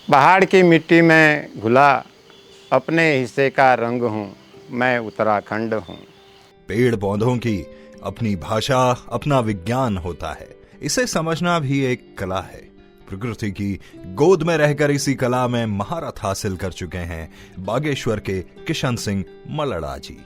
पहाड़ की मिट्टी में घुला अपने हिस्से का रंग हूँ, मैं उत्तराखंड हूँ। पेड़ पौधों की अपनी भाषा, अपना विज्ञान होता है। इसे समझना भी एक कला है। प्रकृति की गोद में रहकर इसी कला में महारत हासिल कर चुके हैं बागेश्वर के किशन सिंह मलड़ा जी।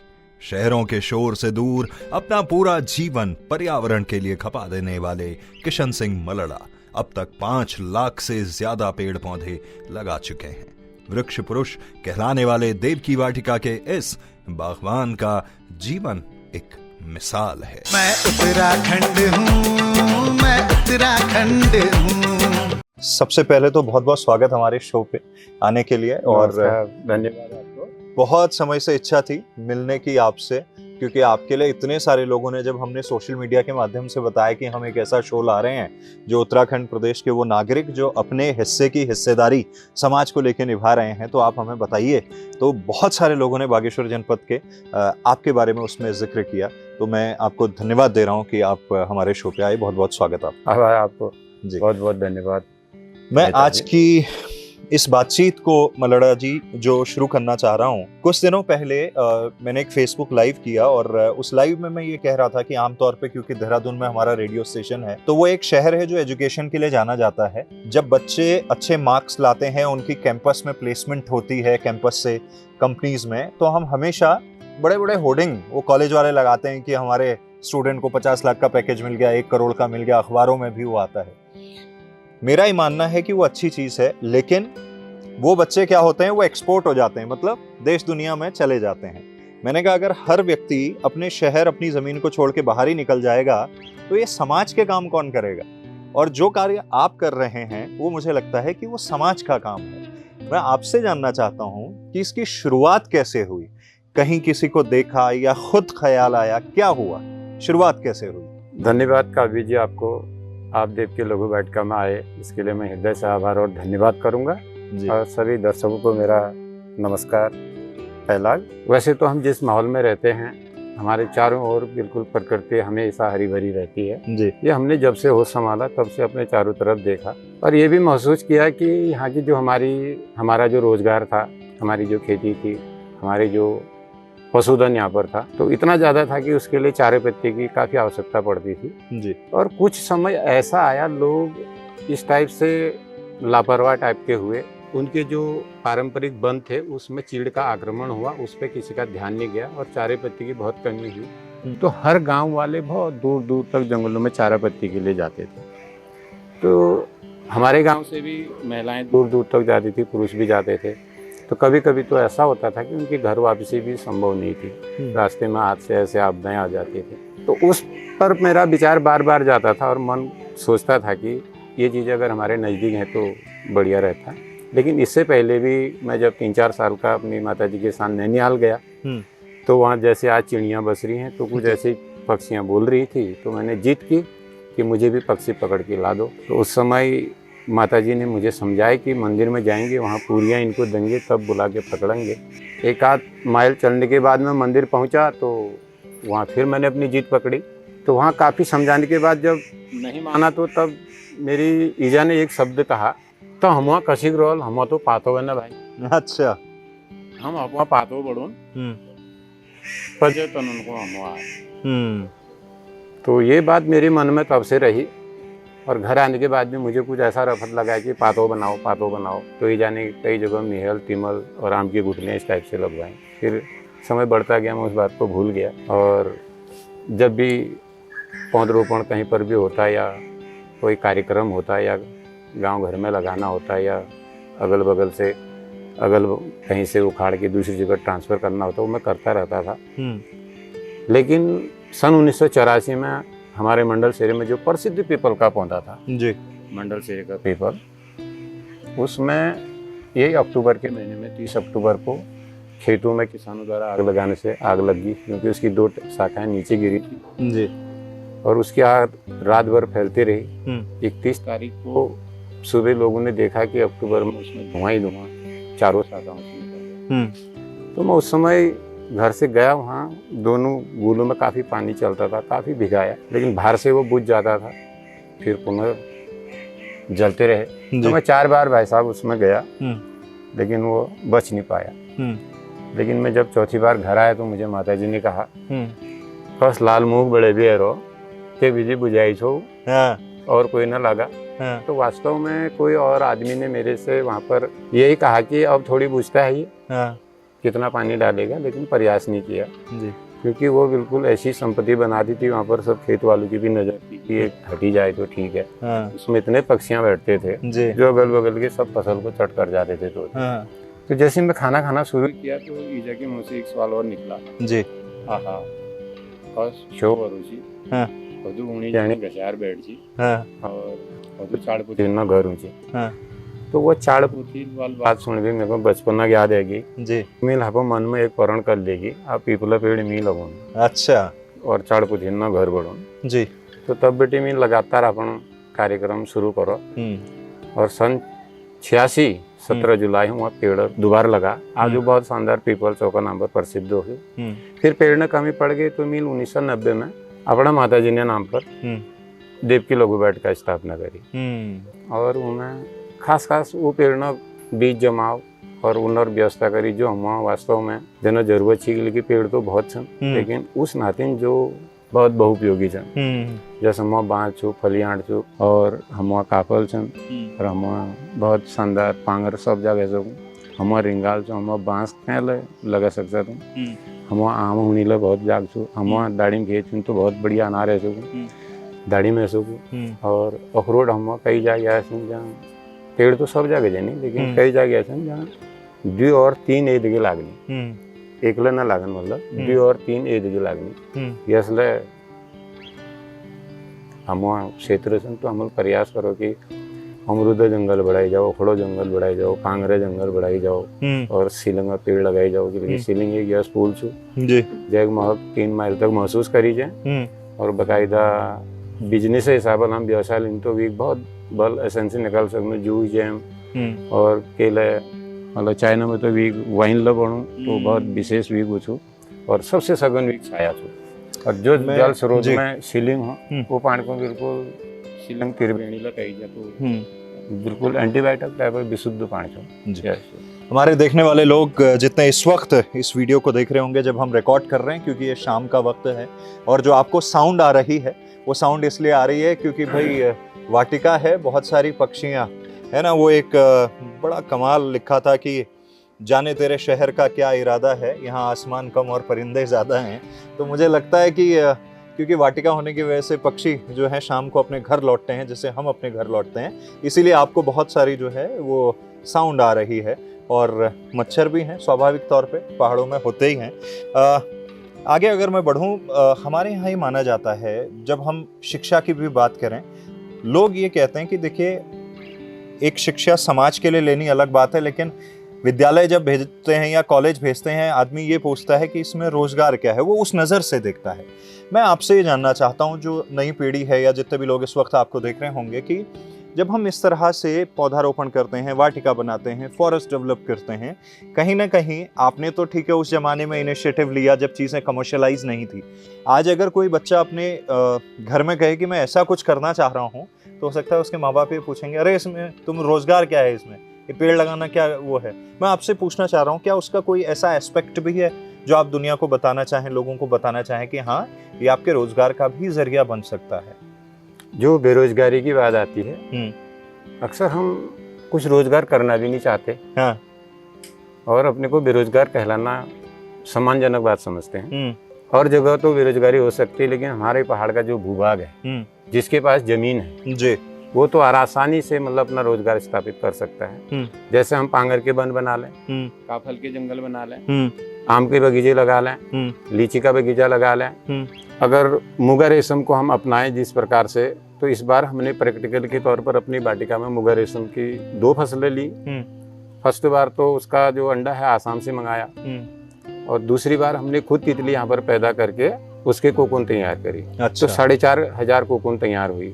शहरों के शोर से दूर अपना पूरा जीवन पर्यावरण के लिए खपा देने वाले किशन सिंह मलड़ा अब तक 5 लाख से ज्यादा पेड़ पौधे लगा चुके हैं। वृक्ष पुरुष कहलाने वाले देव की वाटिका के इस बागवान का जीवन एक मिसाल है। मैं उत्तराखंड हूँ, मैं उत्तराखंड हूँ। सबसे पहले तो बहुत बहुत स्वागत हमारे शो पे आने के लिए और धन्यवाद आपको। बहुत समय से इच्छा थी मिलने की आपसे, क्योंकि आपके लिए इतने सारे लोगों ने, जब हमने सोशल मीडिया के माध्यम से बताया कि हम एक ऐसा शो ला रहे हैं जो उत्तराखंड प्रदेश के वो नागरिक जो अपने हिस्से की हिस्सेदारी समाज को लेकर निभा रहे हैं, तो आप हमें बताइए। तो बहुत सारे लोगों ने बागेश्वर जनपद के आपके बारे में उसमें जिक्र किया, तो मैं आपको धन्यवाद दे रहा हूँ कि आप हमारे शो पे आए। बहुत बहुत स्वागत आपको जी। बहुत बहुत धन्यवाद। मैं आज की इस बातचीत को मलड़ा जी जो शुरू करना चाह रहा हूँ, कुछ दिनों पहले मैंने एक फेसबुक लाइव किया और उस लाइव में मैं ये कह रहा था कि आमतौर पे क्योंकि देहरादून में हमारा रेडियो स्टेशन है, तो वो एक शहर है जो एजुकेशन के लिए जाना जाता है। जब बच्चे अच्छे मार्क्स लाते हैं, उनकी कैंपस में प्लेसमेंट होती है, कैंपस से कंपनीज में, तो हम हमेशा बड़े बड़े होर्डिंग वो कॉलेज वाले लगाते हैं कि हमारे स्टूडेंट को 50 लाख का पैकेज मिल गया, 1 करोड़ का मिल गया, अखबारों में भी वो आता है। मेरा ही मानना है कि वो अच्छी चीज है, लेकिन वो बच्चे क्या होते हैं, वो एक्सपोर्ट हो जाते हैं, मतलब देश दुनिया में चले जाते हैं। मैंने कहा अगर हर व्यक्ति अपने शहर, अपनी जमीन को छोड़ के बाहर ही निकल जाएगा, तो ये समाज के काम कौन करेगा? और जो कार्य आप कर रहे हैं वो मुझे लगता है कि वो समाज का काम है। मैं आपसे जानना चाहता हूँ कि इसकी शुरुआत कैसे हुई? कहीं किसी को देखा या खुद ख्याल आया, क्या हुआ, शुरुआत कैसे हुई? धन्यवाद काव्य जी आपको, आप देव के लघु वाटिका में आए, इसके लिए मैं हृदय से आभार और धन्यवाद करूंगा। और सभी दर्शकों को मेरा नमस्कार पहला। वैसे तो हम जिस माहौल में रहते हैं, हमारे चारों ओर बिल्कुल प्रकृति हमेशा हरी भरी रहती है जी। ये हमने जब से होश संभाला तब से अपने चारों तरफ देखा और ये भी महसूस किया कि यहाँ की जो हमारा जो रोजगार था, हमारी जो खेती थी, हमारी जो पशुधन यहाँ पर था, तो इतना ज़्यादा था कि उसके लिए चारे पत्ती की काफ़ी आवश्यकता पड़ती थी जी। और कुछ समय ऐसा आया, लोग इस टाइप से लापरवाह टाइप के हुए, उनके जो पारंपरिक वन थे उसमें चीड़ का आक्रमण हुआ, उस पर किसी का ध्यान नहीं गया और चारे पत्ती की बहुत कमी हुई। तो हर गांव वाले बहुत दूर दूर तक जंगलों में चारा पत्ती के लिए जाते थे। तो हमारे गांव से भी महिलाएं दूर दूर तक जाती थी, पुरुष भी जाते थे। तो कभी कभी तो ऐसा होता था कि उनकी घर वापसी भी संभव नहीं थी, रास्ते में हाथ से ऐसे आपदाएं आ जाती थी। तो उस पर मेरा विचार बार बार जाता था और मन सोचता था कि ये चीज़ अगर हमारे नज़दीक है तो बढ़िया रहता। लेकिन इससे पहले भी मैं जब 3-4 साल का अपनी माताजी के साथ नैनीहाल गया, तो वहाँ जैसे आज चिड़ियाँ बस रही हैं, तो कुछ ऐसी पक्षियाँ बोल रही थी, तो मैंने जिद की कि मुझे भी पक्षी पकड़ के ला दो। तो उस समय माताजी ने मुझे समझाया कि मंदिर में जाएंगे, वहाँ पूरियाँ इनको देंगे, तब बुला के पकड़ेंगे। 1-8 माइल चलने के बाद मैं मंदिर पहुँचा, तो वहाँ फिर मैंने अपनी जिद पकड़ी। तो वहाँ काफ़ी समझाने के बाद जब नहीं माना, तो तब मेरी ईजा ने एक शब्द कहा, तो हम कशिक रोल, हम तो पातो है ना भाई। अच्छा। हम अपना पातो बड़ून पजे तो उनको हम। तो ये बात मेरे मन में तब से रही और घर आने के बाद भी मुझे कुछ ऐसा रफत लगा कि पातो बनाओ, पातो बनाओ। तो ईजा ने कई जगह मिहल, तिमल और आम की गुठलियाँ इस टाइप से लगवाई। फिर समय बढ़ता गया, मैं उस बात को भूल गया और जब भी पौधरोपण कहीं पर भी होता है या कोई कार्यक्रम होता है या गांव घर में लगाना होता है या अगल बगल से कहीं से उखाड़ के दूसरी जगह ट्रांसफ़र करना होता है, वो मैं करता रहता था। लेकिन सन 1984 में हमारे मंडल शेरे में जो प्रसिद्ध पीपल का पौधा था जी, मंडल शेरे का पीपल, उसमें यही अक्टूबर के महीने में 30 अक्टूबर को खेतों में किसानों द्वारा आग लगाने से आग लग गई, क्योंकि उसकी 2 शाखाएं नीचे गिरी थी जी। और उसकी आग रात भर फैलती रही। 31 तारीख को सुबह लोगों ने देखा कि अक्टूबर में उसमें धुआं ही धुआं चारों शाखाओं से। तो मैं उस समय घर से गया, वहाँ दोनों गूलों में काफ़ी पानी चलता था, काफ़ी भिगाया, लेकिन बाहर से वो बुझ जाता था। फिर पुनः जलते रहे। जी। तो मैं 4 बार भाई साहब उसमें गया, हम्म। लेकिन वो बच नहीं पाया। लेकिन मैं जब चौथी बार घर आया तो मुझे माता जी ने कहा, बस लाल मूंग बड़े भी रो के बिजली बुझाई छो, हाँ, और कोई ना लगा। हाँ, तो वास्तव में कोई और आदमी ने मेरे से वहाँ पर यही कहा कि अब थोड़ी बुझता है ये, हाँ, कितना पानी डालेगा, लेकिन प्रयास नहीं किया, जी, क्योंकि वो बिल्कुल ऐसी संपत्ति बना दी थी वहाँ पर। सब खेत वालों की भी नजर थी कि ये हटी जाए तो ठीक है। हाँ, उसमें इतने पक्षियाँ बैठते थे जी, जो अगल बगल के सब फसल को चट कर जाते थे। हाँ, तो जैसे मैं खाना खाना शुरू किया तो ईजा के मुंह से एक सवाल और निकला, जी, आहा बस शो करूँ हाँ, બધું ઊણી જાણી ઘસાર બેઠ છી हाँ, और બધું ચાળ પુથીલના ઘર ઊંચે। हाँ, तो वो चाड़ पुथील वाली बात सुन के मेरे को बचपना याद आएगी। जी, मिल आप मन में एक परण कर लेगी, आप पीपला पेड़ मी लगो अच्छा, और चाड़ पुथीलना घर बढ़ो। जी, तो तब बेटी मैं लगातार अपन कार्यक्रम शुरू करो, और सन 86 17 जुलाई हुआ पेड़ दोबारा लगा। आज वो बहुत शानदार पीपल चौक का नाम पर प्रसिद्ध हो गई। फिर पेड़ में कमी पड़ गई तो मिल 1990 में अपना माता जी ने नाम पर देवकी लघु बैठ का स्थापना करी, और उन्हें खास खास वो पेड़ न बीज जमाव और उन्नर व्यवस्था करी जो हम वास्तव में जना जरूरत थी, लेकिन पेड़ तो बहुत छन, लेकिन उस नातिन जो बहुत बहुपयोगी छन। जैसे हम बाँस छू, फलियाण छू, और हम काफल छन, और हम बहुत शानदार पांगर सब जगह सकूँ। हम रिंगाल छो, हम बाँस क्या लगा सकता तुम, हम आम होनी ला बहुत जाग छू, हम दाढ़ी में खेत छू तो बहुत बढ़िया अनार है सकूँ, दाढ़ी में सकूँ। और अखरोट हम कई जगह ऐसे जहाँ पेड़ तो सब जगह जानी, लेकिन कई जगह ऐसे जहाँ 2 और 3 एदगे लागनी, एकला ना लागन, मतलब 2 और 3 एदगे लागनी। इसलिए हम क्षेत्र से तो हम प्रयास करो कि अमरूद जंगल बढ़ाई जाओ, अखड़ो जंगल बढ़ाई जाओ, कांगरे जंगल बढ़ाई जाओ, और सीलिंग में पेड़ लगाई जाओ, क्योंकि सीलिंग एक गैस पुल छू जैग महक 3 माइल तक महसूस करी जाए। और बाकायदा बिजनेस के हिसाब से हम व्यवसाय लें तो वीक बहुत बल एसेंसी निकाल सकते, जूस जैम और केले, मतलब चाइना में तो वीक वाइन लो बनू तो बहुत विशेष वीक हो छू, और सबसे सघन वीक छाया छू। और जो जल स्रोत में सीलिंग हो वो पानी को बिल्कुल सीलिंग त्रिवेणी ला कही जाए तो बिल्कुल एंटीबायोटिक टाइप विशुद्ध पानी छो। हमारे देखने वाले लोग जितने इस वक्त इस वीडियो को देख रहे होंगे जब हम रिकॉर्ड कर रहे हैं, क्योंकि ये शाम का वक्त है, और जो आपको साउंड आ रही है वो साउंड इसलिए आ रही है क्योंकि भाई वाटिका है, बहुत सारी पक्षियाँ है ना। वो एक बड़ा कमाल लिखा था कि जाने तेरे शहर का क्या इरादा है, यहाँ आसमान कम और परिंदे ज़्यादा हैं। तो मुझे लगता है कि क्योंकि वाटिका होने की वजह से पक्षी जो है शाम को अपने घर लौटते हैं, जैसे हम अपने घर लौटते हैं, इसीलिए आपको बहुत सारी जो है वो साउंड आ रही है। और मच्छर भी हैं, स्वाभाविक तौर पे पहाड़ों में होते ही हैं। आगे अगर मैं बढ़ूँ, हमारे यहाँ ही माना जाता है, जब हम शिक्षा की भी बात करें, लोग ये कहते हैं कि देखिए एक शिक्षा समाज के लिए लेनी अलग बात है, लेकिन विद्यालय जब भेजते हैं या कॉलेज भेजते हैं, आदमी ये पूछता है कि इसमें रोजगार क्या है, वो उस नज़र से देखता है। मैं आपसे ये जानना चाहता हूँ, जो नई पीढ़ी है या जितने भी लोग इस वक्त आपको देख रहे होंगे, कि जब हम इस तरह से पौधारोपण करते हैं, वाटिका बनाते हैं, फॉरेस्ट डेवलप करते हैं, कहीं ना कहीं आपने तो ठीक है उस ज़माने में इनिशिएटिव लिया जब चीज़ें कमर्शियलाइज नहीं थी। आज अगर कोई बच्चा अपने घर में कहे कि मैं ऐसा कुछ करना चाह रहा हूँ, तो हो सकता है उसके माँ बाप ये पूछेंगे, अरे इसमें तुम रोज़गार क्या है, इसमें ये पेड़ लगाना क्या वो है। मैं आपसे पूछना चाह रहा हूँ, क्या उसका कोई ऐसा एस्पेक्ट भी है जो आप दुनिया को बताना चाहें, लोगों को बताना चाहें कि हाँ ये आपके रोज़गार का भी जरिया बन सकता है? जो बेरोजगारी की बात आती है, अक्सर हम कुछ रोजगार करना भी नहीं चाहते, हाँ, और अपने को बेरोजगार कहलाना सम्मानजनक बात समझते हैं। और जगह तो बेरोजगारी हो सकती है, लेकिन हमारे पहाड़ का जो भूभाग है, जिसके पास जमीन है जी, वो तो आसानी से मतलब अपना रोजगार स्थापित कर सकता है। जैसे हम पांगर के वन बना लें, काफल के जंगल बना लें, आम के बगीचे लगा लें, लीची का बगीचा लगा लें। अगर मुगा रेशम को हम अपनाएं जिस प्रकार से, तो इस बार हमने प्रैक्टिकल के तौर पर अपनी वाटिका में मुगा रेशम की 2 फसलें ली। फर्स्ट बार तो उसका जो अंडा है आसाम से मंगाया, और दूसरी बार हमने खुद तितली यहाँ पर पैदा करके उसके कोकून तैयार करी। अच्छा। तो 4,500 कोकून तैयार हुई।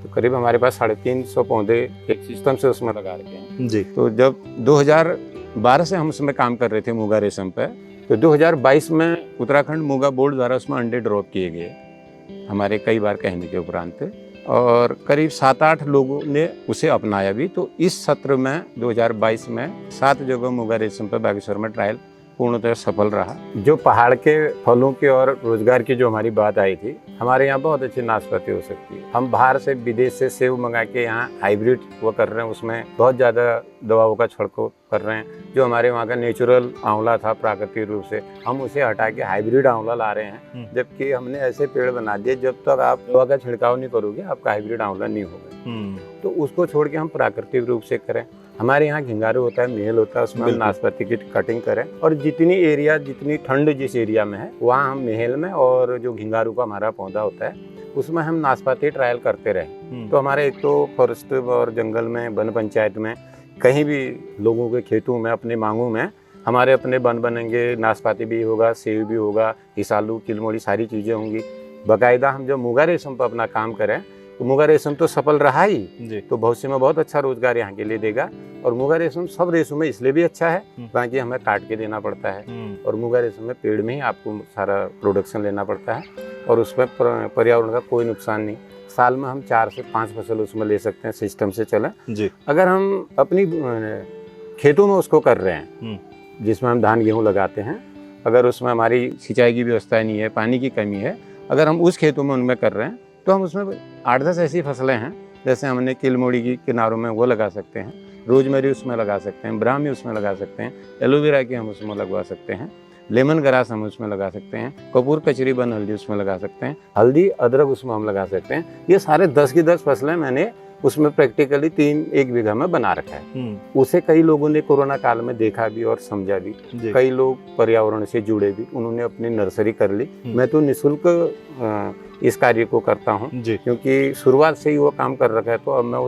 तो करीब हमारे पास 350 पौधे एक सिस्टम से उसमें लगा रखे हैं जी। तो जब 2012 से हम उसमें काम कर रहे थे मुगा रेशम पे, तो 2022 में उत्तराखंड मुगा बोर्ड द्वारा उसमें अंडे ड्रॉप किए गए हमारे कई बार कहने के उपरांत। और करीब 7-8 लोगों ने उसे अपनाया भी। तो इस सत्र में 2022 में 7 जगह मुगा रेशम पर बागेश्वर में ट्रायल पूर्णतः सफल रहा। जो पहाड़ के फलों की और रोजगार की जो हमारी बात आई थी, हमारे यहाँ बहुत अच्छी नाशपाती हो सकती है। हम बाहर से विदेश से सेब मंगा के यहाँ हाइब्रिड वो कर रहे हैं, उसमें बहुत ज़्यादा दवाओं का छिड़काव कर रहे हैं। जो हमारे वहाँ का नेचुरल आंवला था प्राकृतिक रूप से, हम उसे हटा के हाइब्रिड आंवला ला रहे हैं। जबकि हमने ऐसे पेड़ बना दिए, जब तक आप दवा का छिड़काव नहीं करोगे आपका हाइब्रिड आंवला नहीं होगा। तो उसको छोड़ के हम प्राकृतिक रूप से करें। हमारे यहाँ घिंगारू होता है, मेल होता है, उसमें हम नाशपाती की कटिंग करें। और जितनी एरिया, जितनी ठंड जिस एरिया में है, वहाँ हम मेहल में और जो घिंगारू का हमारा पौधा होता है उसमें हम नाशपाती ट्रायल करते रहे। तो हमारे एक तो फॉरेस्ट और जंगल में, वन पंचायत में, कहीं भी लोगों के खेतों में, अपने मांगों में हमारे अपने वन बनेंगे, नाशपाती भी होगा, सेब भी होगा, ईसालू, किलमोड़ी, सारी चीज़ें होंगी। बाकायदा हम जो मुगा रेशम पर अपना काम करें, तो मुगा रेशम तो सफल रहा ही जी। तो भविष्य में बहुत अच्छा रोजगार यहाँ के लिए देगा। और मुगा रेशम सब रेशम में इसलिए भी अच्छा है, बाकी हमें काट के देना पड़ता है। और मुगा रेशम में पेड़ में ही आपको सारा प्रोडक्शन लेना पड़ता है और उसमें पर्यावरण का कोई नुकसान नहीं। साल में हम 4 से 5 फसल उसमें ले सकते हैं, सिस्टम से चले जी। अगर हम अपनी खेतों में उसको कर रहे हैं, जिसमें हम धान गेहूँ लगाते हैं, अगर उसमें हमारी सिंचाई की व्यवस्था नहीं है, पानी की कमी है, अगर हम उस खेतों में उनमें कर रहे हैं, तो हम उसमें 8-10 ऐसी फसलें हैं, जैसे हमने किलमोड़ी की किनारों में वो लगा सकते हैं, रोजमेरी उसमें लगा सकते हैं, ब्राह्मी उसमें लगा सकते हैं, एलोवेरा की हम उसमें लगवा सकते हैं, लेमन ग्रास हम उसमें लगा सकते हैं, कपूर कचरी बन हल्दी उसमें लगा सकते हैं, हल्दी अदरक उसमें हम लगा सकते हैं। ये सारे 10 की 10 फसलें मैंने उसमें प्रैक्टिकली 1 बीघा में बना रखा है। उसे कई लोगों ने कोरोना काल में देखा भी और समझा भी। कई लोग पर्यावरण से जुड़े भी, उन्होंने अपनी नर्सरी कर ली। मैं तो निःशुल्क इस कार्य को करता हूँ, क्योंकि शुरुआत से ही वो काम कर रखा है, तो अब मैं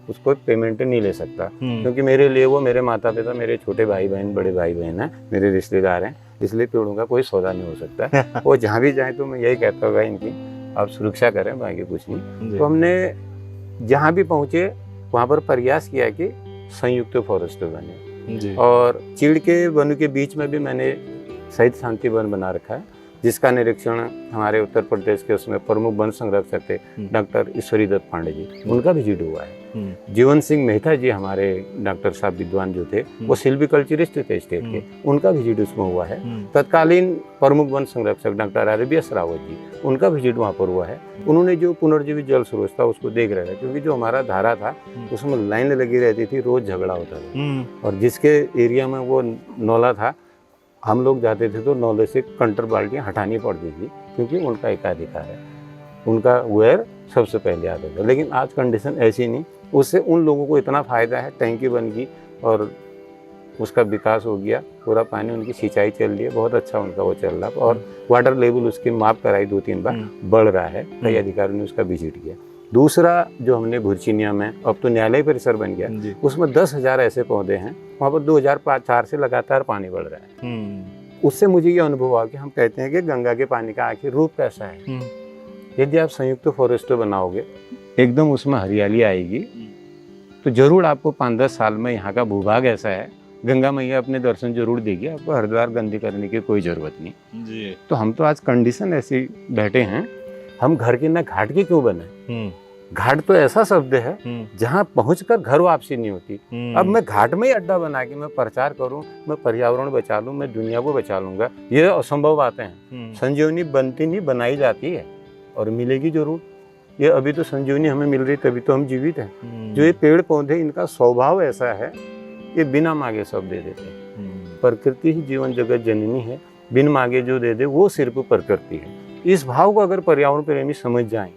उसको पेमेंट नहीं ले सकता, क्योंकि मेरे लिए वो मेरे माता पिता, मेरे छोटे भाई बहन, बड़े भाई बहन हैं, मेरे रिश्तेदार हैं, इसलिए पेड़ों का कोई सौदा नहीं हो सकता। वो जहाँ भी जाए तो मैं यही कहता हूँ, इनकी आप सुरक्षा करें, बाकी कुछ नहीं। तो हमने जहाँ भी पहुँचे वहाँ पर प्रयास किया कि संयुक्त फॉरेस्ट बने। और चीड़ के वन के बीच में भी मैंने शहीद शांति वन बना रखा है, जिसका निरीक्षण हमारे उत्तर प्रदेश के उसमें प्रमुख वन संरक्षक थे डॉक्टर ईश्वरी दत्त पांडे जी, उनका विजिट हुआ है। जीवन सिंह मेहता जी हमारे डॉक्टर साहब विद्वान जो थे, वो सिल्वीकल्चरिस्ट थे स्टेट के, उनका विजिट उसमें हुआ है। तत्कालीन प्रमुख वन संरक्षक डॉक्टर RBS रावत जी, उनका विजिट वहाँ पर हुआ है। उन्होंने जो पुनर्जीवित जल स्रोत था उसको देख रहे थे, क्योंकि जो हमारा धारा था उसमें लाइन लगी रहती थी, रोज झगड़ा होता था। और जिसके एरिया में वो नौला था, हम लोग जाते थे तो नौले से कंटर बाल्टियाँ हटानी पड़ती थी, क्योंकि उनका एकाधिकार है, उनका वेयर सबसे पहले आता था। लेकिन आज कंडीशन ऐसी नहीं, उससे उन लोगों को इतना फ़ायदा है, टैंकी बन गई और उसका विकास हो गया, पूरा पानी उनकी सिंचाई चल रही है, बहुत अच्छा उनका वो चल रहा है। और वाटर लेवल उसकी माप कराई 2-3 बार, बढ़ रहा है, कई अधिकारियों ने उसका विजिट किया। दूसरा जो हमने भुरचिनिया में, अब तो न्यायालय परिसर बन गया, उसमें 10,000 ऐसे पौधे हैं, वहाँ पर 2004 से लगातार पानी बढ़ रहा है। उससे मुझे ये अनुभव हुआ कि हम कहते हैं कि गंगा के पानी का आखिर रूप कैसा है। यदि आप संयुक्त फॉरेस्ट बनाओगे, एकदम उसमें हरियाली आएगी, तो जरूर आपको 5-10 साल में यहाँ का भूभाग ऐसा है, गंगा मैया अपने दर्शन जरूर देगी, आपको हरिद्वार गंदी करने की कोई जरूरत नहीं जी। तो हम तो आज कंडीशन ऐसी बैठे हैं, हम घर के ना घाट के क्यों बने। घाट तो ऐसा शब्द है जहाँ पहुंचकर घर वापसी नहीं होती। अब मैं घाट में ही अड्डा बना के मैं प्रचार करूं, मैं पर्यावरण बचा लूं, मैं दुनिया को बचा लूंगा, ये असंभव बातें हैं। संजीवनी बनती नहीं, बनाई जाती है और मिलेगी जरूर। ये अभी तो संजीवनी हमें मिल रही, तभी तो हम जीवित हैं। जो ये पेड़ पौधे, इनका स्वभाव ऐसा है कि बिना मांगे सब दे देते हैं। प्रकृति ही जीवन जगत जननी है, बिन मांगे जो दे दे वो सिर्फ प्रकृति है। इस भाव को अगर पर्यावरण प्रेमी समझ जाएं,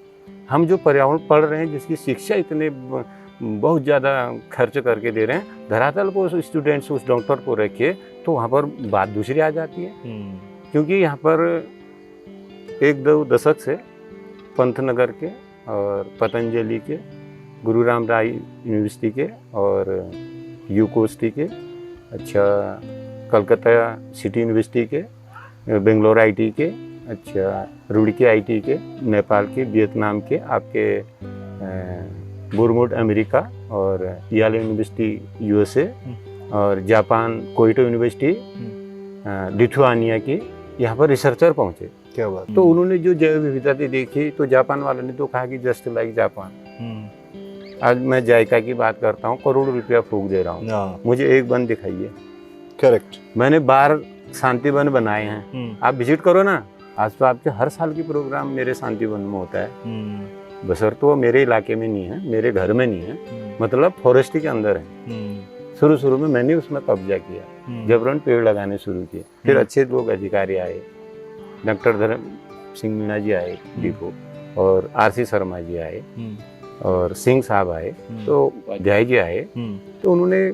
हम जो पर्यावरण पढ़ रहे हैं, जिसकी शिक्षा इतने बहुत ज़्यादा खर्च करके दे रहे हैं, धरातल को उस स्टूडेंट्स, उस डॉक्टर को रखिए, तो वहाँ पर बात दूसरी आ जाती है। क्योंकि यहाँ पर 1-2 दशक से पंतनगर के और पतंजलि के, गुरु राम राय यूनिवर्सिटी के और यूकोसिटी के, अच्छा कलकत्ता सिटी यूनिवर्सिटी के, बेंगलोर IT के, अच्छा रुड़की IT के, नेपाल के, वियतनाम के, आपके बुरमुड अमेरिका और याल यूनिवर्सिटी USA और जापान कोइटो यूनिवर्सिटी, लिथुआनिया की, यहाँ पर रिसर्चर पहुँचे। क्या बात। तो उन्होंने जो जैव विविधता देखी, तो जापान वालों ने तो कहा कि जस्ट लाइक जापान। आज मैं जायका की बात करता हूँ, करोड़ों रुपया फूंक दे रहा हूँ, मुझे एक वन दिखाइए। करेक्ट। मैंने 12 शांति वन बनाए हैं, आप विजिट करो ना। आज तो आपके हर साल की प्रोग्राम मेरे शांति वन में होता है, बसर तो मेरे इलाके में नहीं है, मेरे घर में नहीं है, मतलब फॉरेस्ट के अंदर है। शुरू में मैंने उसमें कब्जा किया, जबरन पेड़ लगाने शुरू किए। फिर अच्छे लोग अधिकारी आए, डॉक्टर धर्म सिंह मीणा जी आए डीपो, और आरसी शर्मा जी आए, और सिंह साहब आए, तो अध्याय जी आए, तो उन्होंने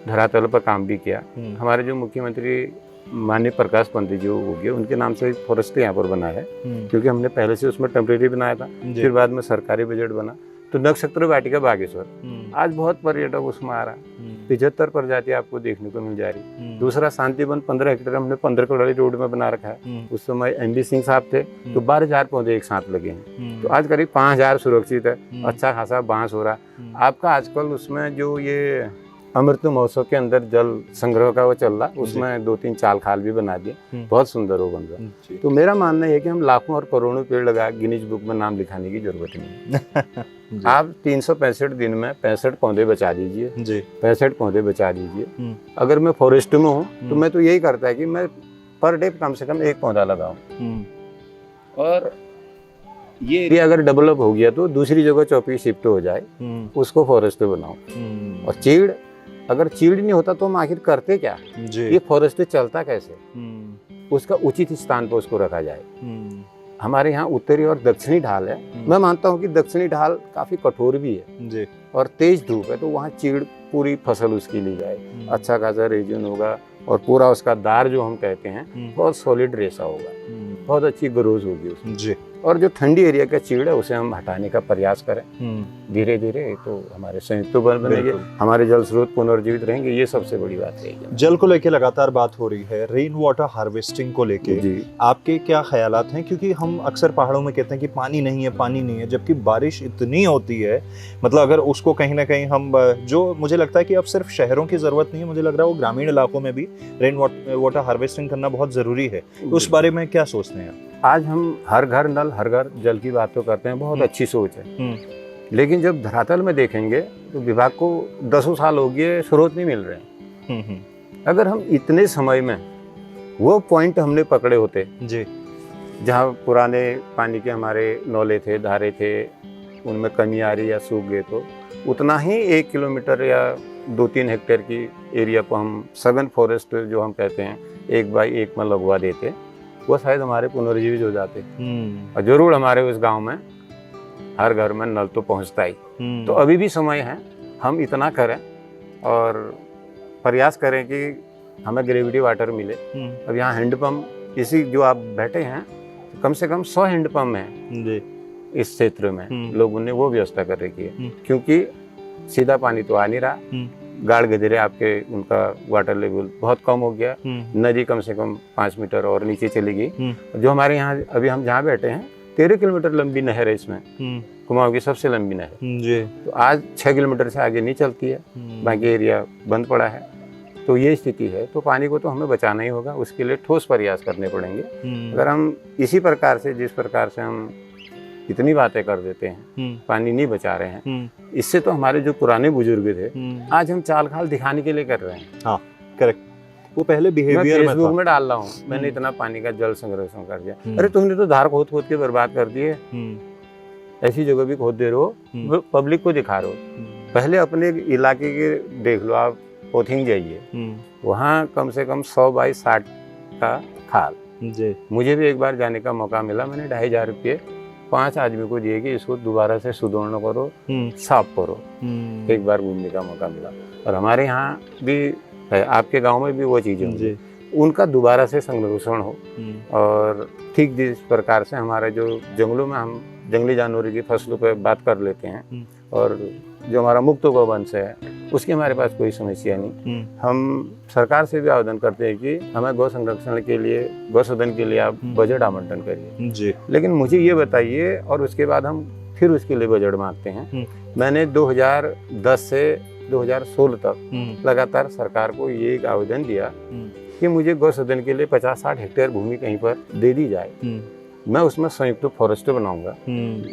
धरातल पर काम भी किया। हमारे जो मुख्यमंत्री माननीय प्रकाश पंत जी हो गए, उनके नाम से फॉरेस्ट यहाँ पर बना है, क्योंकि हमने पहले से उसमें टेम्परेरी बनाया था, फिर बाद में सरकारी बजट बना। तो नक्षत्र वाटिका बागेश्वर आज बहुत पर्यटक उसमें आ रहा, 75 प्रजाति आपको देखने को मिल जा रही। दूसरा शांति वन 15 हेक्टेयर हमने 15 करोड़ रोड में बना रखा है। उस समय एमबी सिंह साहब थे, तो 12,000 पौधे एक साथ लगे हैं, तो आज करीब 5,000 सुरक्षित है। अच्छा खासा बांस हो रहा। आपका आजकल उसमें जो ये अमृत महोत्सव के अंदर जल संग्रह का वो चल रहा, उसमें 2-3 चाल खाल भी बना दिए, बहुत सुंदर हो बन रहा। तो मेरा मानना है कि हम लाखों और करोड़ों पेड़ लगा, गिनीज बुक में नाम लिखाने की जरूरत नहीं। आप 365 दिन में 65 पौधे बचा दीजिए, 65 पौधे बचा दीजिए। अगर मैं फॉरेस्ट में हूँ तो मैं तो यही करता है कि मैं पर डे कम से कम 1 पौधा लगाऊं, और ये एरिया अगर डेवलप हो गया तो दूसरी जगह चौकी शिफ्ट हो जाए, उसको फॉरेस्ट बनाऊं। और चीड़, अगर चीड़ नहीं होता तो हम आखिर करते क्या, ये फॉरेस्ट चलता कैसे, उसका उचित स्थान पर उसको रखा जाए। हमारे यहाँ उत्तरी और दक्षिणी ढाल है, मैं मानता हूँ कि दक्षिणी ढाल काफी कठोर भी है और तेज धूप है, तो वहाँ चीड़ पूरी फसल उसकी ली जाए, अच्छा खासा रीजन होगा, और पूरा उसका दार जो हम कहते हैं बहुत सॉलिड रेसा होगा, बहुत अच्छी ग्रोथ होगी उसमें। और जो ठंडी एरिया का चीड़ है उसे हम हटाने का प्रयास करें धीरे धीरे, तो हमारे संयुक्त वन बनेंगे, हमारे जल स्रोत पुनर्जीवित रहेंगे। ये सबसे बड़ी बात है। जल को लेके लगातार बात हो रही है, रेन वाटर हार्वेस्टिंग को लेके आपके क्या ख्यालात हैं? क्योंकि हम अक्सर पहाड़ों में कहते हैं कि पानी नहीं है, पानी नहीं है, जबकि बारिश इतनी होती है। मतलब अगर उसको कहीं ना कहीं हम, जो मुझे लगता है कि अब सिर्फ शहरों की जरूरत नहीं है, मुझे लग रहा है वो ग्रामीण इलाकों में भी रेन वाटर हार्वेस्टिंग करना बहुत जरूरी है। उस बारे में क्या सोचते हैं? आज हम हर घर नल, हर घर जल की बात तो करते हैं, बहुत अच्छी सोच है, लेकिन जब धरातल में देखेंगे तो विभाग को 10 साल हो गए, स्रोत नहीं मिल रहे। अगर हम इतने समय में वो पॉइंट हमने पकड़े होते जी, जहाँ पुराने पानी के हमारे नौले थे, धारे थे, उनमें कमी आ रही या सूख गए, तो उतना ही 1 किलोमीटर या 2-3 हेक्टेयर की एरिया को हम सघन फॉरेस्ट जो हम कहते हैं 1 बाई 1 में लगवा देते, वो शायद हमारे पुनर्जीवित हो जाते। और जरूर हमारे उस गांव में हर घर में नल तो पहुंचता ही। तो अभी भी समय है, हम इतना करें और प्रयास करें कि हमें ग्रेविटी वाटर मिले। अब यहाँ हैंडपम्प, इसी जो आप बैठे हैं, कम से कम 100 हैंडपम्प हैं इस क्षेत्र में, लोगों ने वो व्यवस्था कर रखी है, क्योंकि सीधा पानी तो आ नहीं रहा। गाड़ गधेरे आपके, उनका वाटर लेवल बहुत कम हो गया, नदी कम से कम 5 मीटर और नीचे चली गई। जो हमारे यहाँ अभी हम जहाँ बैठे हैं 13 किलोमीटर लंबी नहर है, इसमें कुमाऊं की सबसे लंबी नहर, तो आज 6 किलोमीटर से आगे नहीं चलती है, बाकी एरिया बंद पड़ा है। तो ये स्थिति है, तो पानी को तो हमें बचाना ही होगा, उसके लिए ठोस प्रयास करने पड़ेंगे। अगर हम इसी प्रकार से, जिस प्रकार से हम इतनी बातें कर देते हैं, पानी नहीं बचा रहे हैं, इससे तो हमारे जो पुराने बुजुर्ग थे आज हम चाल खाल दिखाने के लिए कर रहे हैं। हाँ, करेक्ट। वो पहले बिहेवियर फेसबुक में डाल रहा हूँ, मैंने इतना पानी का जल संरक्षण कर दिया। अरे तुमने तो धार खोद खोद के बर्बाद कर दिए, ऐसी जगह भी खोद दे रहे हो, पब्लिक को दिखा रहे हो। पहले अपने इलाके के देख लो, आप पोथिंग जाइए, वहाँ कम से कम 100 बाई 60 का खाल। मुझे भी एक बार जाने का मौका मिला, मैंने 2,500 रुपये 5 आदमी को दिए कि इसको दोबारा से सुदृढ़ करो, साफ करो। एक बार घूमने का मौका मिला। और हमारे यहाँ भी है, आपके गांव में भी वो चीजें होंगी, उनका दोबारा से संरक्षण हो। और ठीक जिस प्रकार से हमारे जो जंगलों में हम जंगली जानवरों की फसलों पर बात कर लेते हैं, और जो हमारा मुक्त गौवंश है उसकी हमारे पास कोई समस्या नहीं। हम सरकार से भी आवेदन करते हैं कि हमें गौ संरक्षण के लिए, गौसदन के लिए आप बजट आवंटन करिए जी। लेकिन मुझे ये बताइए, और उसके बाद हम फिर उसके लिए बजट मांगते हैं। मैंने 2010 से 2016 तक लगातार सरकार को ये एक आवेदन दिया कि मुझे गौसदन के लिए 50-60 हेक्टेयर भूमि कहीं पर दे दी जाए, मैं उसमें संयुक्त फॉरेस्ट बनाऊंगा।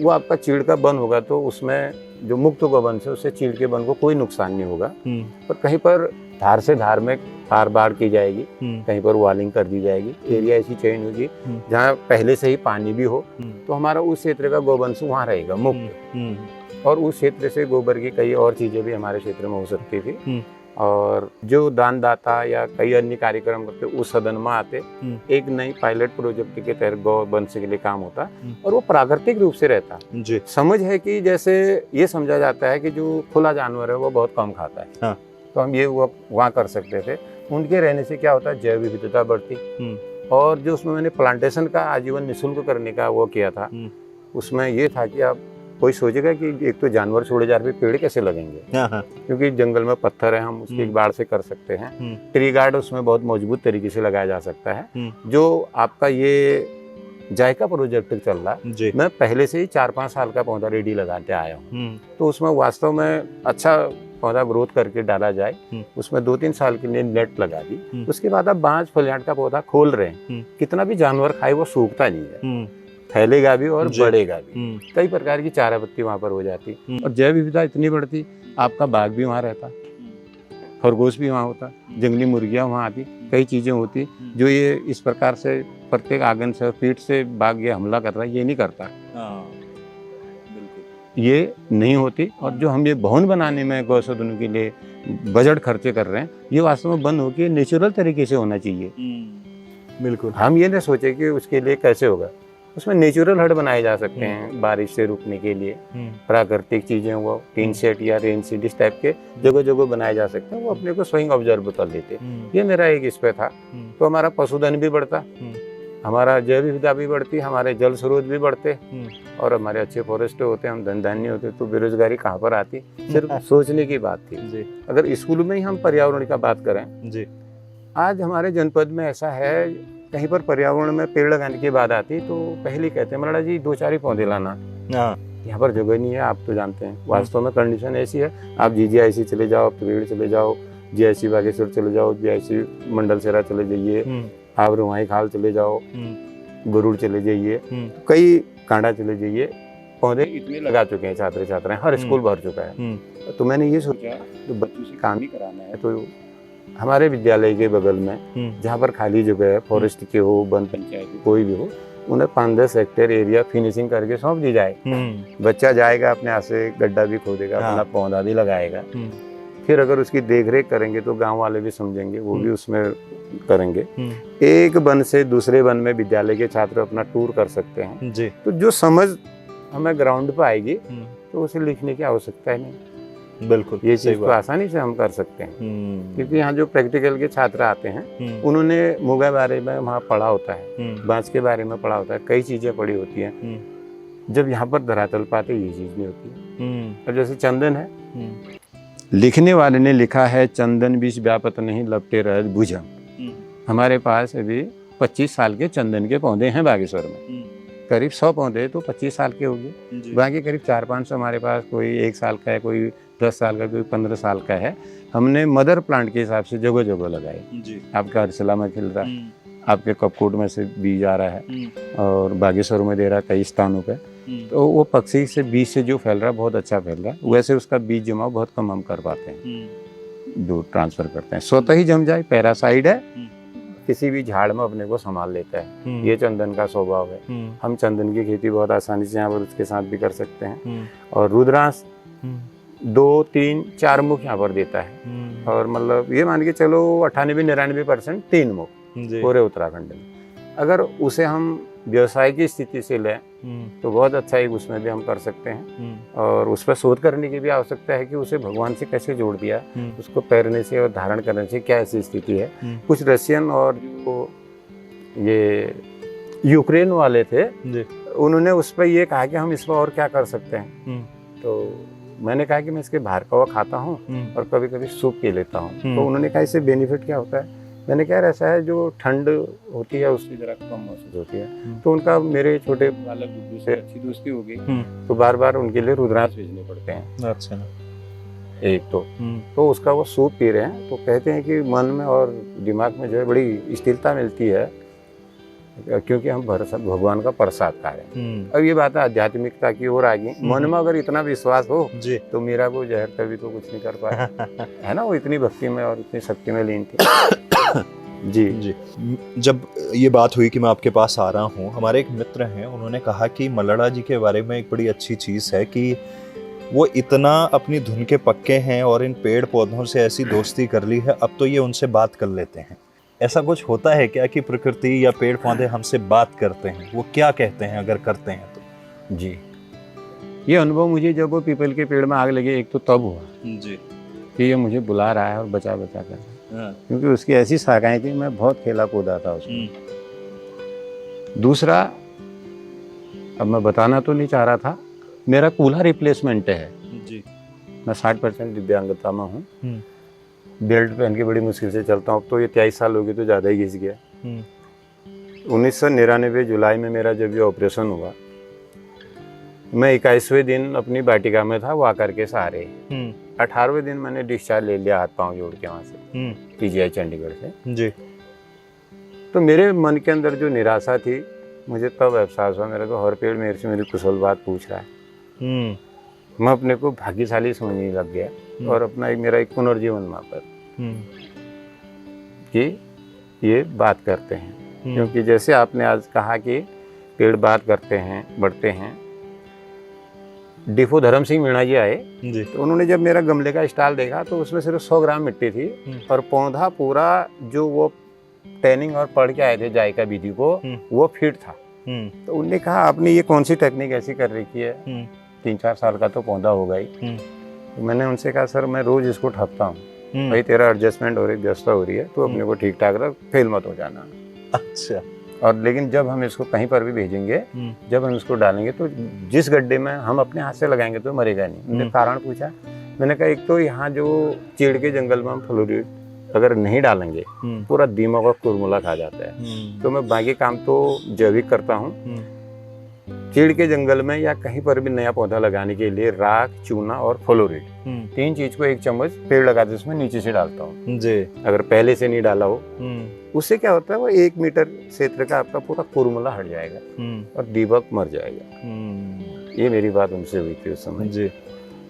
वो आपका चीड़ का वन होगा तो उसमें जो मुक्त गौवंश है उससे चीड़ के वन को कोई नुकसान नहीं होगा। पर कहीं पर धार से धार में तार बाड़ की जाएगी, कहीं पर वॉलिंग कर दी जाएगी, एरिया ऐसी चयन होगी जहाँ पहले से ही पानी भी हो, तो हमारा उस क्षेत्र का गौवंश वहाँ रहेगा मुक्त। और उस क्षेत्र से गोबर की कई और चीजें भी हमारे क्षेत्र में हो सकती थी। और जो दानदाता या कई अन्य कार्यक्रम करते उस सदन में आते, एक नई पायलट प्रोजेक्ट के तहत गौवंश के लिए काम होता और वो प्राकृतिक रूप से रहता। जी। समझ है कि जैसे ये समझा जाता है कि जो खुला जानवर है वो बहुत कम खाता है, हाँ। तो हम ये वहाँ कर सकते थे। उनके रहने से क्या होता है, जैव विविधता बढ़ती। और जो उसमें मैंने प्लांटेशन का आजीवन निःशुल्क करने का वो किया था, उसमें ये था कि आप कोई सोचेगा कि एक तो जानवर छोड़े जा रहे पेड़ कैसे लगेंगे, क्योंकि जंगल में पत्थर है, हम उसकी बाढ़ से कर सकते हैं। ट्री गार्ड उसमें बहुत मजबूत तरीके से लगाया जा सकता है। जो आपका ये जायका प्रोजेक्ट चल रहा है, मैं पहले से ही 4-5 साल का पौधा रेडी लगाते आया हूँ, तो उसमें वास्तव में अच्छा पौधा ग्रोथ करके डाला जाए। उसमें 2-3 साल के लिए नेट लगा दी, उसके बाद आप बांज फलियाट का पौधा खोल रहे हैं, कितना भी जानवर खाए वो सूखता नहीं है, फैलेगा भी और बढ़ेगा भी। कई प्रकार की चारा पत्ती वहाँ पर हो जाती और जैव विविधता इतनी बढ़ती, आपका बाघ भी वहाँ रहता, खरगोश भी वहाँ होता, जंगली मुर्गियाँ वहाँ आती, कई चीजें होती जो ये इस प्रकार से प्रत्येक आंगन से पीठ से बाघ ये हमला कर रहा है, ये नहीं करता। ये नहीं होती। और जो हम ये भवन बनाने में गौसदनों के लिए बजट खर्चे कर रहे हैं, ये वास्तव में बंद होकर नेचुरल तरीके से होना चाहिए। बिल्कुल। हम ये नहीं सोचे कि उसके लिए कैसे होगा, उसमें नेचुरल हट बनाए जा सकते हैं बारिश से रुकने के लिए। प्राकृतिक चीजें वो टीन सेट या रेन सीट इस टाइप के जगह जगह बनाए जा सकते हैं, वो अपने को स्वयं ऑब्जर्व कर लेते। ये मेरा एक इस पे था। तो हमारा पशुधन भी बढ़ता, हमारा जैव विविधता भी बढ़ती, हमारे जल स्रोत भी बढ़ते और हमारे अच्छे फॉरेस्ट होते, हम धनधान्य होते, तो बेरोजगारी कहाँ पर आती। सिर्फ सोचने की बात थी। अगर स्कूल में ही हम पर्यावरण का बात करें, आज हमारे जनपद में ऐसा है, कहीं पर पर्यावरण में पेड़ लगाने की बात आती तो पहले कहते हैं मराड़ा जी 2-4 ही पौधे लाना, यहाँ पर जगह नहीं है, आप तो जानते हैं। वास्तव में कंडीशन ऐसी है, आप GGIC चले जाओ, पेड़ चले जाओ, GIC बागेश्वर चले जाओ, GIC मंडल सेरा चले जाइए, आप रुवाई खाल चले जाओ, गरुड़ चले जाइए, कई कांडा चले जाइए, पौधे इतने लगा चुके हैं छात्र छात्राएं, हर स्कूल भर चुका है। तो मैंने ये सोचा तो बच्चों से काम ही कराना है, तो हमारे विद्यालय के बगल में जहाँ पर खाली जगह है, फॉरेस्ट के हो, वन पंचायत कोई भी हो, उन्हें 5-10 हेक्टेयर एरिया फिनिशिंग करके सौंप दी जाए। बच्चा जाएगा, अपने हाथ से गड्ढा भी खोदेगा, अपना पौधा भी लगाएगा। फिर अगर उसकी देखरेख करेंगे तो गांव वाले भी समझेंगे, वो भी उसमें करेंगे। एक वन से दूसरे वन में विद्यालय के छात्र अपना टूर कर सकते हैं जी। तो जो समझ हमें ग्राउंड पे आएगी तो उसे लिखने की आवश्यकता है नहीं। बिल्कुल, ये चीज तो आसानी से हम कर सकते हैं, क्योंकि यहाँ जो प्रैक्टिकल के छात्र आते हैं उन्होंने मुगा बारे में वहाँ पढ़ा होता है, बांस के बारे में पढ़ा होता है, कई चीजें पढ़ी होती हैं। जब यहाँ पर धरातल पाते ये चीज नहीं होती। अब जैसे चंदन है, लिखने वाले ने लिखा है, चंदन विष व्यापत नहीं लपटे रह भुजंग। हमारे पास अभी 25 साल के चंदन के पौधे हैं बागेश्वर में, करीब 100 पौधे तो 25 साल के होंगे, बाकी करीब 400-500 हमारे पास, कोई 1 साल का है, कोई 10 साल का, कोई 15 साल का है। हमने मदर प्लांट के हिसाब से जगह जगह लगाए। आपका हरसिला में खिल रहा है, आपके कपकोट में से बीज आ रहा है, और बागेश्वर में दे रहा है कई स्थानों पे। तो वो पक्षी से बीज से जो फैल रहा है बहुत अच्छा फैल रहा है। वैसे उसका बीज जमाव बहुत कम हम कर पाते हैं, दूर ट्रांसफर करते हैं, स्वतः ही जम जाए। पैरासाइड है, किसी भी झाड़ में अपने को संभाल लेता है, ये चंदन का स्वभाव है। हम चंदन की खेती बहुत आसानी से यहाँ पर उसके साथ भी कर सकते हैं। और रुद्रांश 2-3-4 मुख यहाँ पर देता है, और मतलब ये मान के चलो 98-99% 3 मुख पूरे उत्तराखंड में। अगर उसे हम व्यवसाय की स्थिति से लें तो बहुत अच्छा ही उसमें भी हम कर सकते हैं। और उस पर शोध करने की भी आवश्यकता है कि उसे भगवान से कैसे जोड़ दिया, उसको पैरने से और धारण करने से क्या ऐसी स्थिति है। कुछ रशियन और जो ये यूक्रेन वाले थे, उन्होंने उस पर ये कहा कि हम इस पर और क्या कर सकते हैं। तो मैंने कहा कि मैं इसके बाहर का हुआ खाता हूँ और कभी कभी सूप पी लेता हूँ। तो उन्होंने कहा इससे बेनिफिट क्या होता है। मैंने कहा ऐसा है, जो ठंड होती है उसकी जरा कम महसूस होती है। तो उनका मेरे छोटे बालक गुड्डू से अच्छी दोस्ती हो गई, तो बार बार उनके लिए रुद्रांश भेजने पड़ते हैं। अच्छा। एक तो उसका वो सूप पी रहे हैं, तो कहते हैं कि मन में और दिमाग में जो है बड़ी स्थिरता मिलती है, क्योंकि हम भगवान का प्रसाद खा रहे हैं। अब ये बात आध्यात्मिकता की ओर आ गई। मन में अगर इतना विश्वास हो जी तो मीरा को जहर कभी तो कुछ नहीं कर पाया है ना, वो इतनी भक्ति में और इतनी शक्ति में लीन थी। जी जी। जब ये बात हुई कि मैं आपके पास आ रहा हूँ, हमारे एक मित्र हैं, उन्होंने कहा कि मल्लड़ा जी के बारे में एक बड़ी अच्छी चीज़ है कि वो इतना अपनी धुन के पक्के हैं और इन पेड़ पौधों से ऐसी दोस्ती कर ली है, अब तो ये उनसे बात कर लेते हैं। ऐसा कुछ होता है क्या कि प्रकृति या पेड़ पौधे हमसे बात करते हैं? वो क्या कहते हैं अगर करते हैं तो? जी, ये अनुभव मुझे जब वो पीपल के पेड़ में आग लगे, एक तो तब हुआ जी कि ये मुझे बुला रहा है और बचा बचा कर, क्योंकि उसकी ऐसी शाखाएं थी, मैं बहुत खेला कूदा था उसमें। दूसरा, अब मैं बताना तो नहीं चाह रहा था, मेरा कूल्हा रिप्लेसमेंट है जी। मैं 60% दिव्यांगता में हूँ। बेल्ट पहन के बड़ी मुश्किल से चलता हूँ। अब तो ये 23 साल हो गए तो ज़्यादा ही घिस गया। 1999 जुलाई में मेरा जब ये ऑपरेशन हुआ, मैं 21वें दिन अपनी वाटिका में था, वो आकर के सहारे। 18वें दिन मैंने डिस्चार्ज ले लिया हाथ पांव जोड़ के वहाँ से, पीजीआई चंडीगढ़ से जी। तो मेरे मन के अंदर जो निराशा थी, मुझे तब एहसास हुआ, मेरे को हर पेड़ मेरे से मेरी कुशल बात पूछ रहा है। मैं अपने को भाग्यशाली समझने लग गया और अपना मेरा एक पुनर्जीवन वहाँ पर कि ये बात करते हैं। क्योंकि जैसे आपने आज कहा कि पेड़ बात करते हैं, बढ़ते हैं। डिफो धर्म सिंह मीणा जी आए जी। तो उन्होंने जब मेरा गमले का स्टॉल देखा तो उसमें सिर्फ 100 ग्राम मिट्टी थी और पौधा पूरा जो वो ट्रेनिंग और पढ़ के आए थे जायका विधि को, वो फिट था। तो उन्होंने कहा आपने ये कौन सी टेक्निक ऐसी कर रखी है, 3-4 साल का तो पौधा होगा ही। तो मैंने उनसे कहा सर मैं रोज इसको ठपता हूँ, भाई तेरा एडजस्टमेंट हो रही, व्यवस्था हो रही है, तो अपने को ठीक ठाक रख, फेल मत हो जाना। अच्छा। और लेकिन जब हम इसको कहीं पर भी भेजेंगे, जब हम इसको डालेंगे तो जिस गड्ढे में हम अपने हाथ से लगाएंगे तो मरेगा नहीं। उन्होंने कारण पूछा, मैंने कहा एक तो यहाँ जो चीड़ के जंगल में हम फ्लोरिड अगर नहीं डालेंगे पूरा दीमक और कुरमुला खा जाता है। तो मैं बाकी काम तो जैविक करता हूँ। चीड़ के जंगल में या कहीं पर भी नया पौधा लगाने के लिए राख, चूना और फ्लोरिड, 3 चीज को 1 चम्मच पेड़ लगाते उसमें नीचे से डालता हूँ जी। अगर पहले से नहीं डाला हो, उससे क्या होता है, वो 1 मीटर क्षेत्र का आपका पूरा कुरमुला हट जाएगा और दीमक मर जाएगा। ये मेरी बात उनसे हुई थी उस समय जी।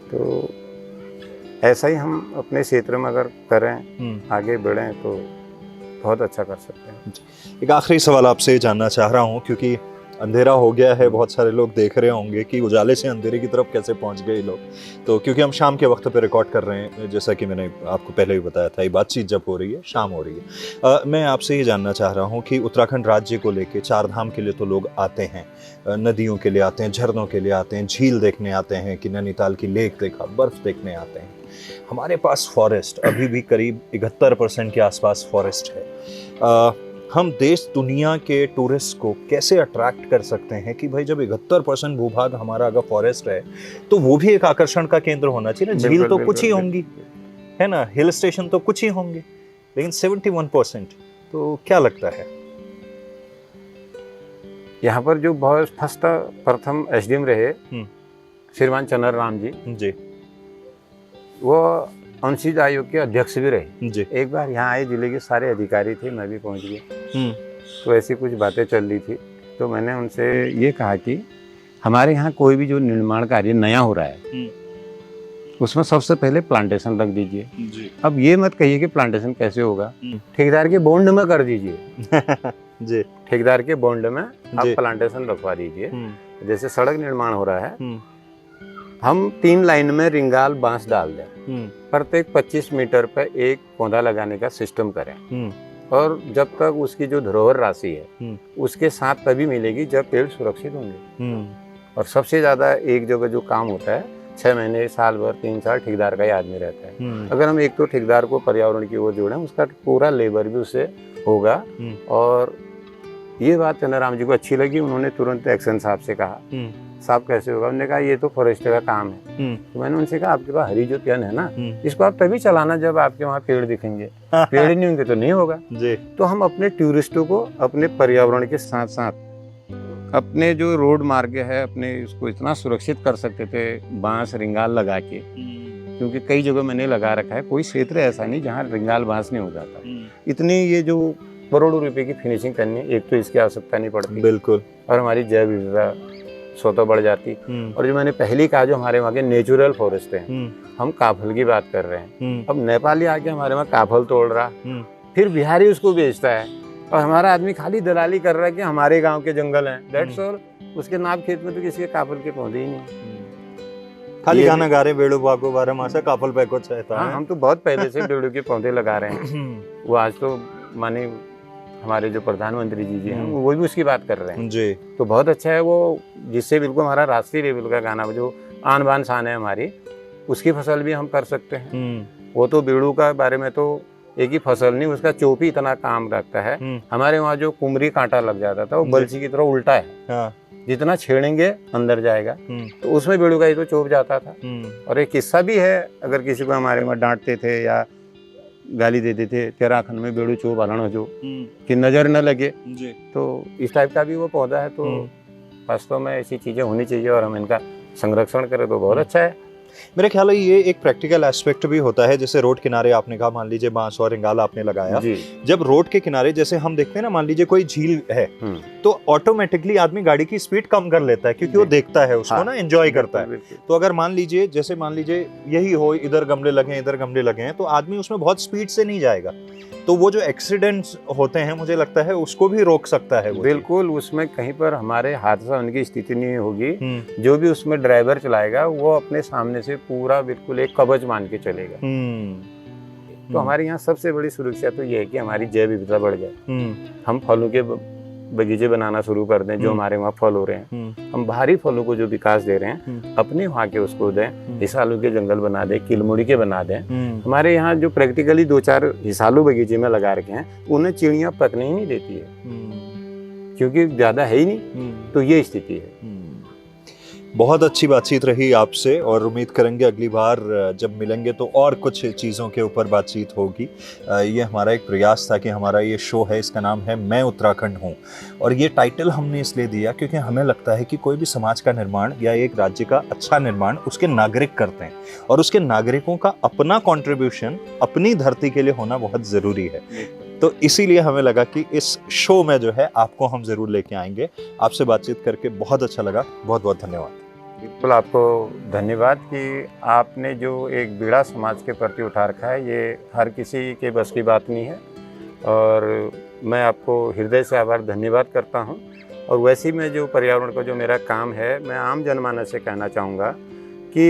तो ऐसा ही हम अपने क्षेत्र में अगर करें, आगे बढ़ें तो बहुत अच्छा कर सकते हैं। एक आखिरी सवाल आपसे जानना चाह रहा हूँ, क्योंकि अंधेरा हो गया है, बहुत सारे लोग देख रहे होंगे कि उजाले से अंधेरे की तरफ कैसे पहुंच गए लोग। तो क्योंकि हम शाम के वक्त पे रिकॉर्ड कर रहे हैं, जैसा कि मैंने आपको पहले भी बताया था, ये बातचीत जब हो रही है शाम हो रही है। मैं आपसे ये जानना चाह रहा हूँ कि उत्तराखंड राज्य को लेके 4 धाम के लिए तो लोग आते हैं, नदियों के लिए आते हैं, झरनों के लिए आते हैं, झील देखने आते हैं, कि नैनीताल की लेक देखा, बर्फ देखने आते हैं। हमारे पास फॉरेस्ट अभी भी करीब 71% के आसपास फॉरेस्ट है। हम देश दुनिया के टूरिस्ट को कैसे अट्रैक्ट कर सकते हैं कि भाई जब 71% भूभाग हमारा अगर फॉरेस्ट है तो वो भी एक आकर्षण का केंद्र होना चाहिए ना। झील तो कुछ ही होंगी, है ना, हिल स्टेशन तो कुछ ही होंगे, लेकिन 71%, तो क्या लगता है? यहाँ पर जो बहुत फर्स्ट प्रथम एसडीएम रहे श्रीमान चनर राम जी, वो अनुसूचित आयोग के अध्यक्ष भी रहे जी। एक बार यहाँ आए, जिले के सारे अधिकारी थे, मैं भी पहुँच गया। तो ऐसी कुछ बातें चल रही थी, तो मैंने उनसे ये कहा कि हमारे यहाँ कोई भी जो निर्माण कार्य नया हो रहा है उसमें सबसे पहले प्लांटेशन रख दीजिए जी। अब ये मत कहिए कि प्लांटेशन कैसे होगा, ठेकेदार के बॉन्ड में कर दीजिए जी। ठेकेदार के बॉन्ड में आप प्लांटेशन रखवा दीजिए। जैसे सड़क निर्माण हो रहा है, हम 3 लाइन में रिंगाल बांस डाल दें, प्रत्येक 25 मीटर पर एक पौधा लगाने का सिस्टम करें। और जब तक उसकी जो धरोहर राशि है उसके साथ तभी मिलेगी जब पेड़ सुरक्षित होंगे। और सबसे ज्यादा एक जगह जो काम होता है 6 महीने, साल भर, 3 साल ठेकेदार का ही आदमी रहता है। अगर हम एक तो ठेकेदार को पर्यावरण की ओर जोड़ें, उसका पूरा लेबर भी उससे होगा। और ये बात चंद्रराम जी को अच्छी लगी, उन्होंने तुरंत एक्शन साहब से कहा, साहब कैसे होगा? उन्होंने कहा ये तो फॉरेस्टर का काम है। तो मैंने उनसे कहा आपके पास हरी जो पेन है ना, इसको आप तभी चलाना जब आपके वहाँ पेड़ दिखेंगे, पेड़ नहीं होंगे तो नहीं होगा जी। तो हम अपने टूरिस्टों को अपने पर्यावरण के साथ साथ अपने जो रोड मार्ग है अपने उसको इतना सुरक्षित कर सकते थे बांस रिंगाल लगा के क्योंकि कई जगह मैंने लगा रखा है, कोई क्षेत्र ऐसा नहीं जहाँ रिंगाल बांस नहीं हो जाता। इतनी ये जो करोड़ों रुपए की फिनिशिंग करनी, एक तो इसकी आवश्यकता नहीं पड़ती, बिल्कुल, और हमारी जैव विविधता स्वतः बढ़ जाती। और जो मैंने पहले कहा, जो हमारे वहाँ के नेचुरल फॉरेस्ट हैं, हम काफल की बात कर रहे हैं, अब नेपाली आके हमारे वहाँ काफल तोड़ रहा, फिर बिहारी उसको बेचता है, और हमारा आदमी खाली दलाली कर रहा है कि हमारे गांव के जंगल हैं, दैट्स ऑल। उसके नाब खेत में तो किसी के काफल के पौधे ही नहीं, खाली गाना गा रहे बेड़ू बागो बारह मासा काफल पैको चाहता है। हम तो बहुत पहले से बेड़ू के पौधे लगा रहे हैं। वो आज तो माने हमारे जो प्रधानमंत्री जी हैं वो भी उसकी बात कर रहे हैं जी। तो बहुत अच्छा है वो, जिससे बिल्कुल हमारा राष्ट्रीय लेवल का गाना जो आन बान शान है हमारी, उसकी फसल भी हम कर सकते हैं। वो तो बेड़ू का बारे में तो एक ही फसल नहीं, उसका चोप ही इतना काम रखता है। हमारे वहाँ जो कुमरी कांटा लग जाता था वो बलसी की तरह उल्टा है, हाँ। जितना छेड़ेंगे अंदर जाएगा, तो उसमें बेड़ू का ही तो चोप जाता था। और एक किस्सा भी है, अगर किसी को हमारे वहाँ डांटते थे या गाली देते थे, तेरा खन में बेड़ू चोप हरण जो कि नजर न लगे जी। तो इस टाइप का भी वो पौधा है। तो वास्तव में ऐसी चीजें होनी चाहिए और हम इनका संरक्षण करें तो बहुत अच्छा है। मेरे ख्याल है ये एक प्रैक्टिकल एस्पेक्ट भी होता है। जैसे रोड किनारे आपने कहा, मान लीजिए बांस और रिंगाल आपने लगाया, जब रोड के किनारे जैसे हम देखते हैं ना, मान लीजिए कोई झील है तो ऑटोमेटिकली आदमी गाड़ी की स्पीड कम कर लेता है, क्योंकि वो देखता है उसको, ना एंजॉय करता है। तो अगर मान लीजिए जैसे मान लीजिए यही हो, इधर गमले लगे इधर गमले लगे हैं, तो आदमी उसमें बहुत स्पीड से नहीं जाएगा, तो वो जो एक्सीडेंट्स होते हैं मुझे लगता है उसको भी रोक सकता है। बिल्कुल, उसमें कहीं पर हमारे हादसा होने की स्थिति नहीं होगी। जो भी उसमें ड्राइवर चलाएगा वो अपने सामने से पूरा बिल्कुल एक कवच मान के चलेगा। तो हमारे यहाँ सबसे बड़ी सुरक्षा तो ये है कि हमारी जैव विविधता बढ़ जाए। हम फलों के बगीचे बनाना शुरू कर दें, जो हमारे वहाँ फल हो रहे हैं, हम बाहरी फलों को जो विकास दे रहे हैं अपने वहाँ के उसको दें, हिसालू के जंगल बना दें, किलमुड़ी के बना दें। हमारे यहाँ जो प्रैक्टिकली 2-4 हिसालू बगीचे में लगा रखे हैं, उन्हें चिड़ियाँ पकने ही नहीं देती है, क्योंकि ज्यादा है ही नहीं। तो ये स्थिति है। बहुत अच्छी बातचीत रही आपसे, और उम्मीद करेंगे अगली बार जब मिलेंगे तो और कुछ चीज़ों के ऊपर बातचीत होगी। ये हमारा एक प्रयास था कि हमारा ये शो है, इसका नाम है मैं उत्तराखंड हूँ, और ये टाइटल हमने इसलिए दिया क्योंकि हमें लगता है कि कोई भी समाज का निर्माण या एक राज्य का अच्छा निर्माण उसके नागरिक करते हैं, और उसके नागरिकों का अपना कंट्रीब्यूशन अपनी धरती के लिए होना बहुत ज़रूरी है। तो इसीलिए हमें लगा कि इस शो में जो है आपको हम ज़रूर लेके आएंगे। आपसे बातचीत करके बहुत अच्छा लगा, बहुत बहुत धन्यवाद। बिल्कुल, आपको धन्यवाद कि आपने जो एक बीड़ा समाज के प्रति उठा रखा है, ये हर किसी के बस की बात नहीं है, और मैं आपको हृदय से आभार धन्यवाद करता हूँ। और वैसे ही मैं जो पर्यावरण का जो मेरा काम है, मैं आम जनमानस से कहना चाहूँगा कि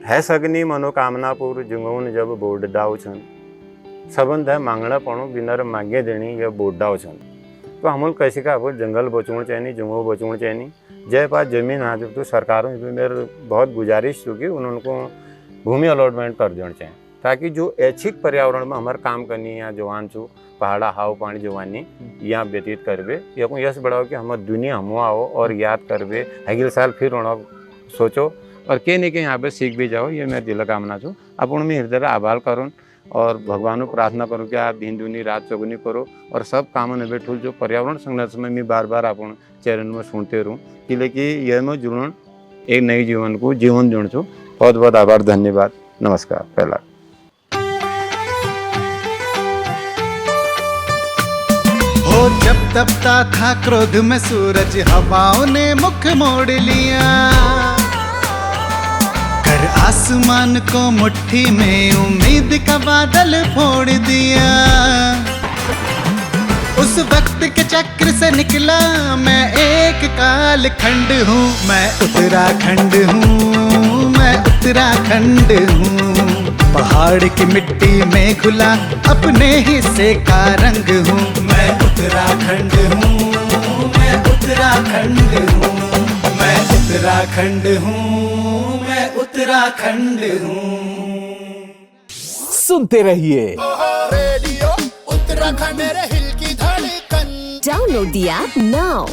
है सगनी मनोकामनापुर जुंगौन जब बोर्ड डाउ छन, संबंध है मांगना पड़ो बिनर मांगे देनी या बोर्ड डाउ छन। तो हमल कैसे का वो जंगल बचोण चाहिए, जुंगो बचोण चाहिए, जय पास जमीन हाँ जब तो सरकारों में मेरे बहुत गुजारिश चुकी उनको भूमि अलॉटमेंट कर देना चाहिए, ताकि जो ऐच्छिक पर्यावरण में हमारे काम करनी है, जवान छू पहाड़ा हाव पानी जवानी यहाँ व्यतीत करबे, या को यश बढ़ाओ कि हमारे दुनिया हम आओ और याद करबे, अगले साल फिर होना सोचो और के नहीं के यहाँ पे सीख भी जाओ। ये मैं दिल कामना छू। अपन में हृदय आभार करूँ और भगवान को प्रार्थना करूँ कि आप दिन दुनी रात चौगुनी करो, और सब कामों में बैठू जो पर्यावरण संघर्ष में मैं बार बार अपन चरण में सुनते रहूँ, कि लेकिन यह में जुड़न एक नई जीवन को जीवन जुड़ छो। बहुत बहुत आभार, धन्यवाद, नमस्कार। पहला हो जब तपता था क्रोध में सूरज, हवाओं ने मुख मोड़ लिया, कर आसमान को मुट्ठी में उम्मीद का बादल फोड़ दिया। उस वक्त के चक्र से निकला मैं एक कालखंड हूँ, मैं उत्तराखंड हूँ, मैं उत्तराखंड हूँ। पहाड़ की मिट्टी में घुला अपने हिस्से का रंग हूँ, मैं उत्तराखंड हूँ, मैं उत्तराखंड हूँ, मैं उत्तराखंड हूँ, मैं उत्तराखंड हूँ। सुनते रहिए रेडियो उत्तराखंड, हिल की धड़कन। Download the app now.